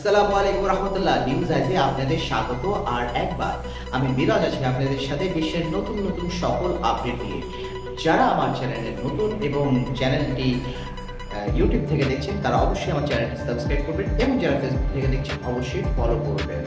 আসসালামু আলাইকুম রাহমাতুল্লাহ। নিউজ আইতে আপনাদের স্বাগত। আর একবার আমি মিরাজ আছি আপনাদের সাথে বিশ্বের নতুন নতুন সকল আপডেট নিয়ে। যারা আমার চ্যানেলে নতুন এবং চ্যানেলটি ইউটিউব থেকে দেখছেন তারা অবশ্যই আমার চ্যানেলটি সাবস্ক্রাইব করবেন এবং যারা ফেসবুক থেকে দেখছেন অবশ্যই ফলো করবেন।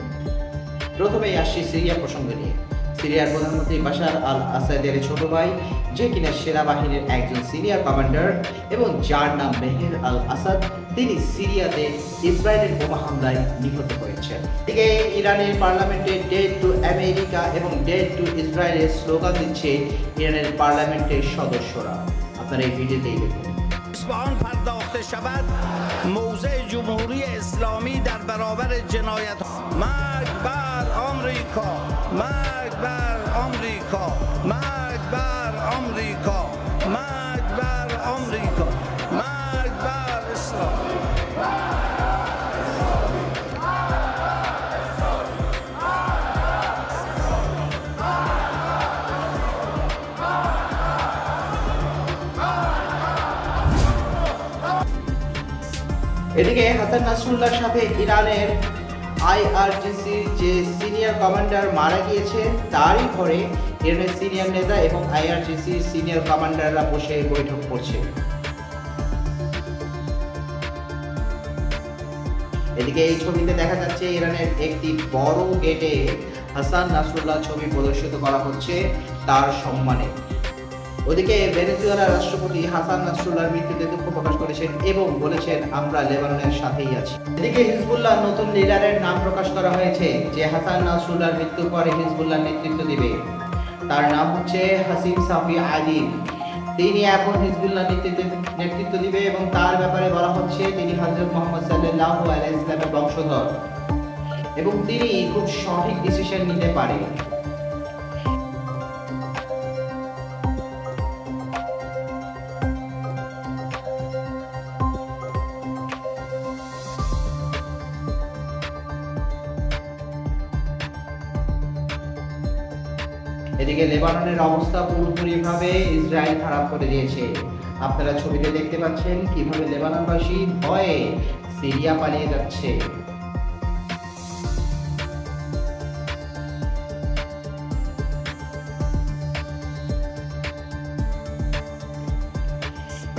প্রথমেই আসছি সিরিয়া প্রসঙ্গ নিয়ে। সিরিয়ার প্রধানমন্ত্রী বাশার আল আসাদের ছোট ভাই, যে কিনা সেনাবাহিনীর একজন সিনিয়র কমান্ডার এবং যার নাম মেহের আল আসাদ, তিনি সিরিয়াতে ইসরায়েলের বোমা হামলায় নিহত হয়েছেন। এদিকে ইরানের পার্লামেন্টে ডেড টু আমেরিকা এবং ডেড টু ইসরায়েলের স্লোগান দিচ্ছে ইরানের পার্লামেন্টের সদস্যরা। আপনারা এই ভিডিওতেই দেখুন। آن پرداخته شود موضع جمهوری اسلامی در برابر جنایت مرگ بر آمریکا، مرگ بر آمریکا، مرگ بر آمریکا، مرگ بر آمریکا، مرگ بر اسلام. এদিকে হাসান নাসরুল্লাহর সাথে ইরানের আইআরজিসির যে সিনিয়র কমান্ডার মারা গিয়েছে তারই ঘরে ইরানের সিনিয়র নেতা এবং আইআরজিসির সিনিয়র কমান্ডাররা বসে বৈঠক করছে। এদিকে এই ছবিতে দেখা যাচ্ছে ইরানের একটি বড় গেটে হাসান নাসরুল্লাহ ছবি প্রদর্শিত করা হচ্ছে তার সম্মানে। ওদিকে ভেনেজুয়েলার রাষ্ট্রপতি হাসান নাসরুল্লাহর মৃত্যুতে দুঃখ প্রকাশ করেছেন এবং বলেছেন আমরা লেবাননের সাথেই আছি। এদিকে হিজবুল্লাহ নতুন লিডারের নাম প্রকাশ করা হয়েছে যে হাসান নাসরুল্লাহর মৃত্যুর পরে হিজবুল্লাহ নেতৃত্ব দিবে। তার নাম হচ্ছে হাসিম সাফি আদিল। তিনি এখন হিজবুল্লাহ নেতৃত্ব দিবে এবং তার ব্যাপারে বলা হচ্ছে তিনি হযরত মুহাম্মদ সাল্লাল্লাহু আলাইহি ওয়াসাল্লামের বংশধর এবং তিনি খুব সঠিক ডিসিশন নিতে পারে। এদিকে লেবাননের অবস্থা পুরোপুরিভাবে ইসরায়েল খারাপ করে দিয়েছে। আপনারা ছবিতে দেখতে পাচ্ছেন কিভাবে লেবাননবাসী ভয়ে সিরিয়া পালিয়ে যাচ্ছে।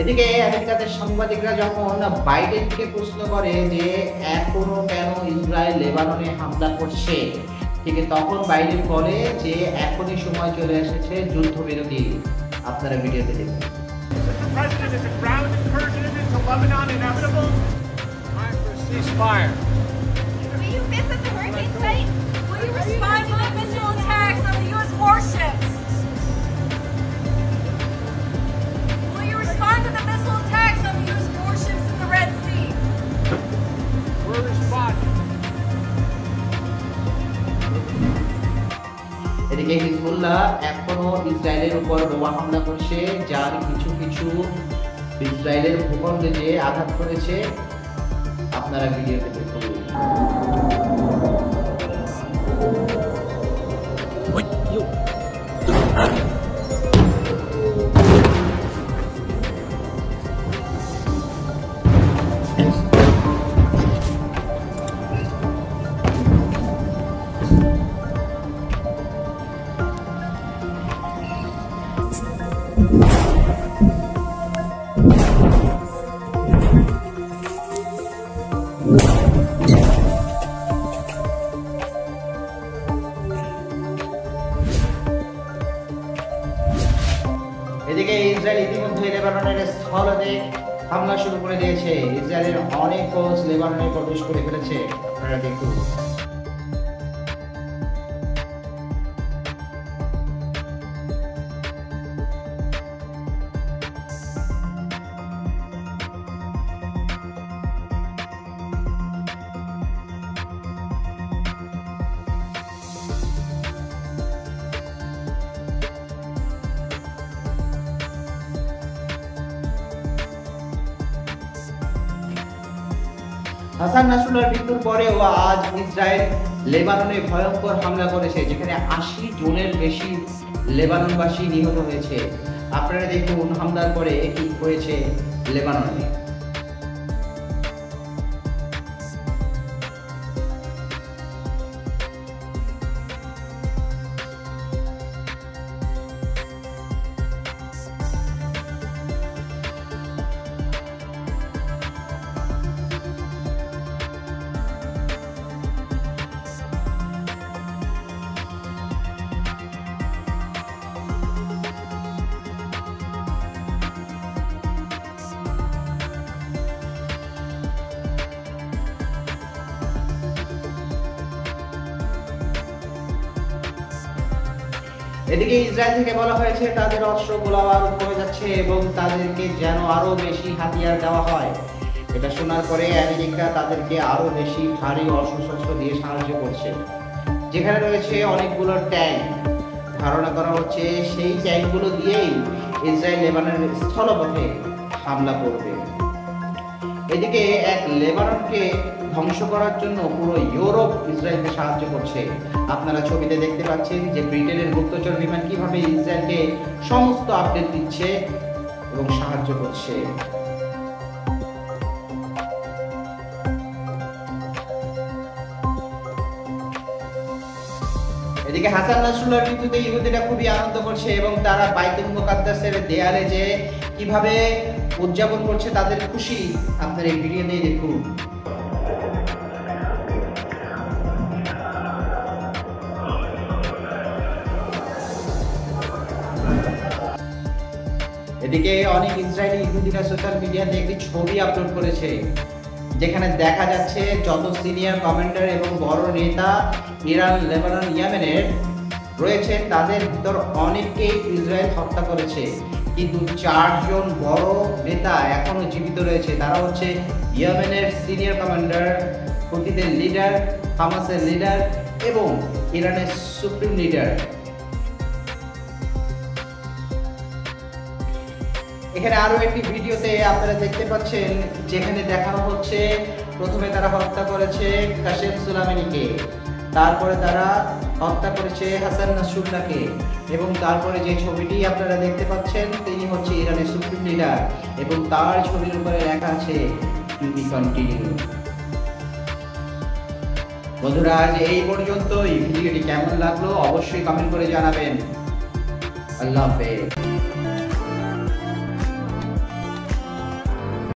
এদিকে আমেরিকাতে সাংবাদিকরা যখন বাইডেনকে প্রশ্ন করে যে এখনো কেন ইসরায়েল লেবাননে হামলা করছে, ঠিক তখন বাইডেন বলে যে এখনই সময় চলে এসেছে যুদ্ধবিরতি। আপনারা ভিডিওতে দেখুন। এদিকে হিজবুল্লাহ এখনো ইসরায়েলের উপর বোমা হামলা করছে, যার কিছু কিছু ইসরায়েলের ভূখণ্ডে যে আঘাত করেছে। আপনারা ভিডিওতে দেখুন। এদিকে ইসরায়েল ইতিমধ্যে লেবাননের স্থলতে হামলা শুরু করে দিয়েছে। ইসরায়েলের অনেক ফৌজ লেবাননে প্রবেশ করে ফেলেছে। আপনারা দেখুন। হাসান নাসরুল্লাহর মৃত্যুর পরেও আজ ইসরায়েল লেবাননে ভয়ঙ্কর হামলা করেছে, যেখানে 80 জনের বেশি লেবাননবাসী নিহত হয়েছে। আপনারা দেখুন হামলার পরে কি হয়েছে লেবাননে। এদিকে ইসরায়েল থেকে বলা হয়েছে তাদের অস্ত্র গোলাবারুদ কমে যাচ্ছে এবং তাদেরকে যেন আরো বেশি হাতিয়ার দেওয়া হয়। এটা শোনার পরে আমেরিকা তাদেরকে আরো বেশি ভারী অস্ত্রশস্ত্র দিয়ে সাহায্য করছে, যেখানে রয়েছে অনেকগুলো ট্যাঙ্ক। ধারণা করা হচ্ছে সেই ট্যাঙ্কগুলো দিয়েই ইসরায়েল লেবাননের স্থলপথে হামলা করবে। এদিকে এক লেবাননকে ধ্বংস করার জন্য পুরো ইউরোপ ইসরায়েলকে সাহায্য করছে। আপনারা ছবিতে দেখতে পাচ্ছেন যে ব্রিটেনের গুপ্তচর বিমান কিভাবে ইসরায়েলকে সমস্ত আপডেট দিচ্ছে এবং সাহায্য করছে। এদিকে হাসান নাসরুল্লাহর মৃত্যুতে ইহুদিরা খুবই আনন্দ করছে এবং তারা বাইতুল মুকাদ্দাসের দেয়ালে যে কিভাবে উদযাপন করছে তাদের খুশি আপনারা এই ভিডিও নিয়ে দেখুন। এদিকে অনেক ইসরায়েলি ইহুদিরা সোশ্যাল মিডিয়াতে একটি ছবি আপলোড করেছে, যেখানে দেখা যাচ্ছে যত সিনিয়র কমান্ডার এবং বড় নেতা ইরান, লেবানন, ইয়েমেনের রয়েছে তাদের ভিতর অনেককেই ইসরায়েল হত্যা করেছে, কিন্তু 4 জন বড় নেতা এখনো জীবিত রয়েছে। তারা হচ্ছে ইয়েমেনের সিনিয়র কমান্ডার, হুতিদের লিডার, হামাসের লিডার এবং ইরানের সুপ্রিম লিডার। এখানে আরো একটি ভিডিওতে আপনারা দেখতে পাচ্ছেন যেখানে দেখানো হচ্ছে প্রথমে তারা হত্যা করেছে কাসেম সুলাইমানিকে, তারপরে তারা হত্যা করেছে হাসান নাসরুল্লাহকে এবং তারপরে যে ছবিটি আপনারা দেখতে পাচ্ছেন তিনি হচ্ছে ইরানের সুপ্রিম লিডার এবং তার ছবির উপরে লেখা আছে টু বি কন্টিনিউ। বন্ধুরা, আজ এই পর্যন্ত। এই ভিডিওটি কেমন লাগলো অবশ্যই কমেন্ট করে জানাবেন। আল্লাহ হাফেজ।